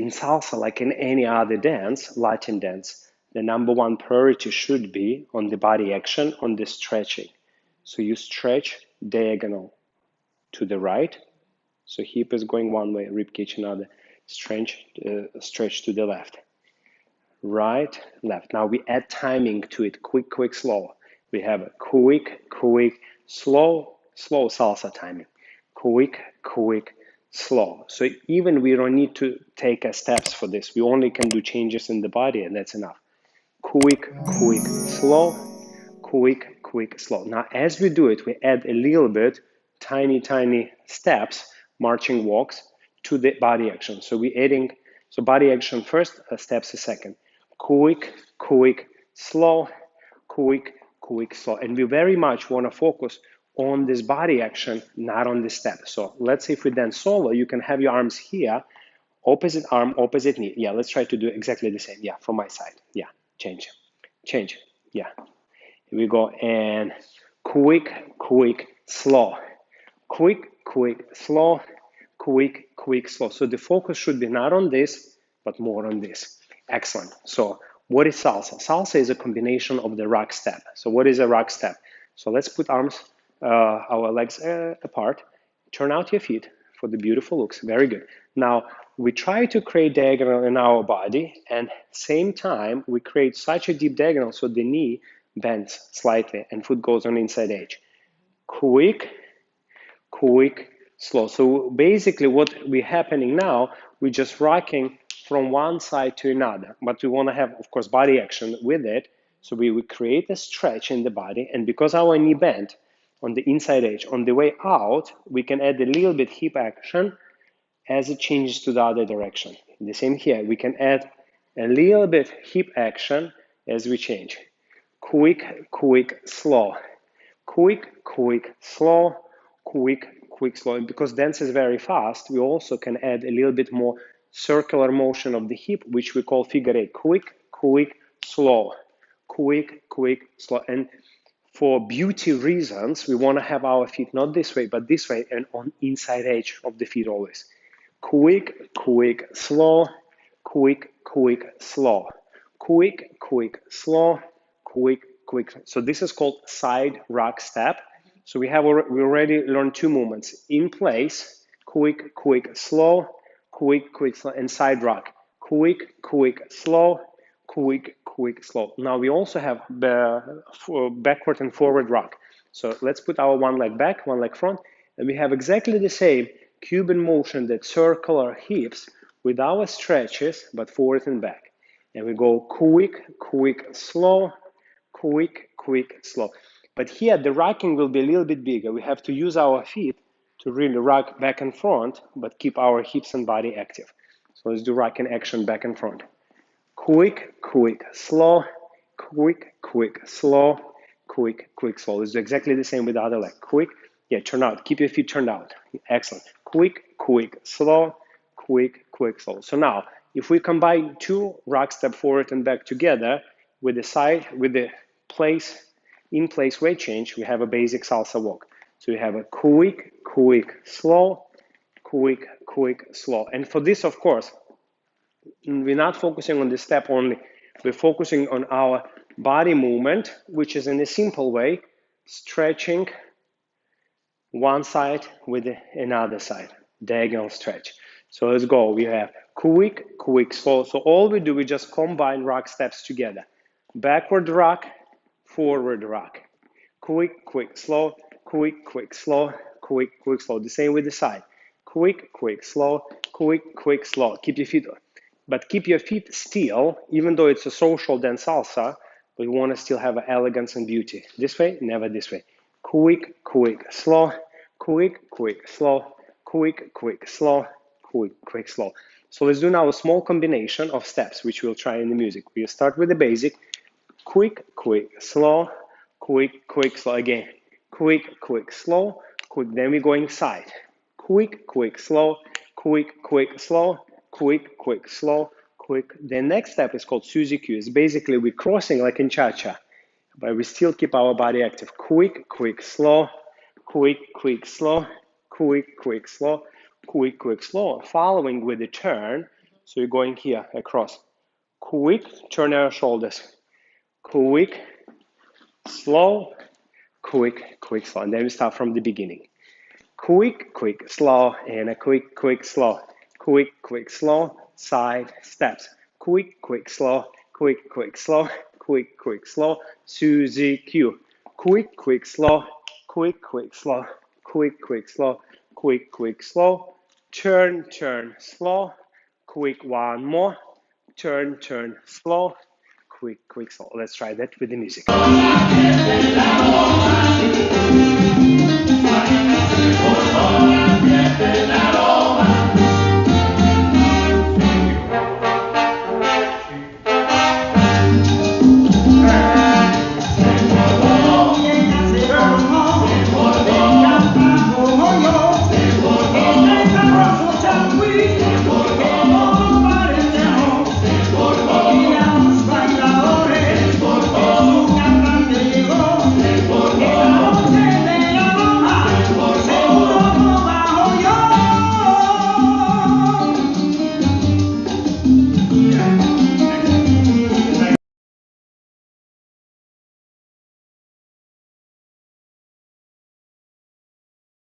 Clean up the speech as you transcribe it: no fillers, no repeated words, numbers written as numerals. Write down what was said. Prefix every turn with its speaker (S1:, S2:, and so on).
S1: in salsa, like in any other dance, Latin dance, the number one priority should be on the body action, on the stretching. So you stretch diagonal to the right. So hip is going one way, rib cage another. Stretch to the left. Right, left. Now we add timing to it. Quick, quick, slow. We have a quick, quick, slow, slow salsa timing. Quick, quick, slow. So even we don't need to take steps for this. We only can do changes in the body, and that's enough. Quick, quick, slow. Quick, quick, slow. Now as we do it, we add a little bit, tiny, tiny steps, marching walks to the body action. So we're adding, so body action first, steps a second. Quick, quick, slow, quick, quick, slow. And we very much want to focus on this body action, not on the step. So let's say if we dance solo, you can have your arms here, opposite arm, opposite knee. Yeah, let's try to do exactly the same. Yeah, from my side. Yeah, change, change. Yeah. Here we go, and quick, quick, slow. Quick, quick, slow, quick, quick, slow. So the focus should be not on this, but more on this. Excellent. So what is salsa? Salsa is a combination of the rock step. So what is a rock step? So let's put our legs apart. Turn out your feet for the beautiful looks. Very good. Now we try to create diagonal in our body, and same time we create such a deep diagonal so the knee bends slightly and foot goes on inside edge. Quick, quick, slow. So basically what we're happening now, we're just rocking from one side to another, but we want to have, of course, body action with it. So we will create a stretch in the body, and because our knee bent on the inside edge, on the way out, we can add a little bit hip action as it changes to the other direction. The same here, we can add a little bit hip action as we change. Quick, quick, slow. Quick, quick, slow. Quick, quick, slow. And because dance is very fast, we also can add a little bit more circular motion of the hip, which we call figure eight. Quick, quick, slow. Quick, quick, slow. And for beauty reasons, we want to have our feet not this way, but this way, and on inside edge of the feet always. Quick, quick, slow. Quick, quick, slow. Quick, quick, slow. Quick, quick. So this is called side rock step. So we already learned two movements: in place, quick, quick, slow, quick, quick, slow, and side rock. Quick, quick, slow, quick, quick, slow. Now we also have the backward and forward rock. So let's put our one leg back, one leg front, and we have exactly the same Cuban motion, that circular hips with our stretches, but forward and back. And we go quick, quick, slow, quick, quick, slow. But here the rocking will be a little bit bigger. We have to use our feet to really rock back and front, but keep our hips and body active. So let's do rocking action back and front. Quick, quick, slow, quick, quick, slow, quick, quick, slow. Let's do exactly the same with the other leg. Quick, yeah, turn out. Keep your feet turned out. Excellent. Quick, quick, slow, quick, quick, slow. So now, if we combine two rock step forward and back together with the in place weight change, we have a basic salsa walk. So we have a quick, quick, slow, quick, quick, slow. And for this, of course, we're not focusing on the step only. We're focusing on our body movement, which is in a simple way, stretching one side with another side, diagonal stretch. So let's go. We have quick, quick, slow. So all we do, we just combine rock steps together. Backward rock, forward rock. Quick, quick, slow, quick, quick, slow, quick, quick, slow. The same with the side. Quick, quick, slow, quick, quick, slow. Keep your feet still, even though it's a social dance salsa, but you want to still have elegance and beauty. This way, never this way. Quick, quick, slow, quick, quick, slow, quick, quick, slow, quick, quick, slow. So let's do now a small combination of steps, which we'll try in the music. We'll start with the basic. Quick, quick, slow, quick, quick, slow. Again, quick, quick, slow, quick. Then we're going side. Quick, quick, slow, quick, quick, slow, quick, quick, slow, quick. The next step is called Suzy Q. It's basically we're crossing like in cha-cha, but we still keep our body active. Quick, quick, slow, quick, quick, slow, quick, quick, slow, quick, quick, slow. Following with the turn, So you're going here, across. Quick, turn your shoulders. Quick, slow, quick, quick, slow. And then we start from the beginning. Quick, quick, slow, and a quick, quick, slow. Quick, quick, slow, side steps. Quick, quick, slow, quick, quick, slow, quick, quick, slow. Suzy Q. Quick, quick, slow, quick, quick, slow, quick, quick, slow, quick, quick, slow. Turn, turn, slow. Quick, one more. Turn, turn, slow. Quick, quick, slow. Let's try that with the music.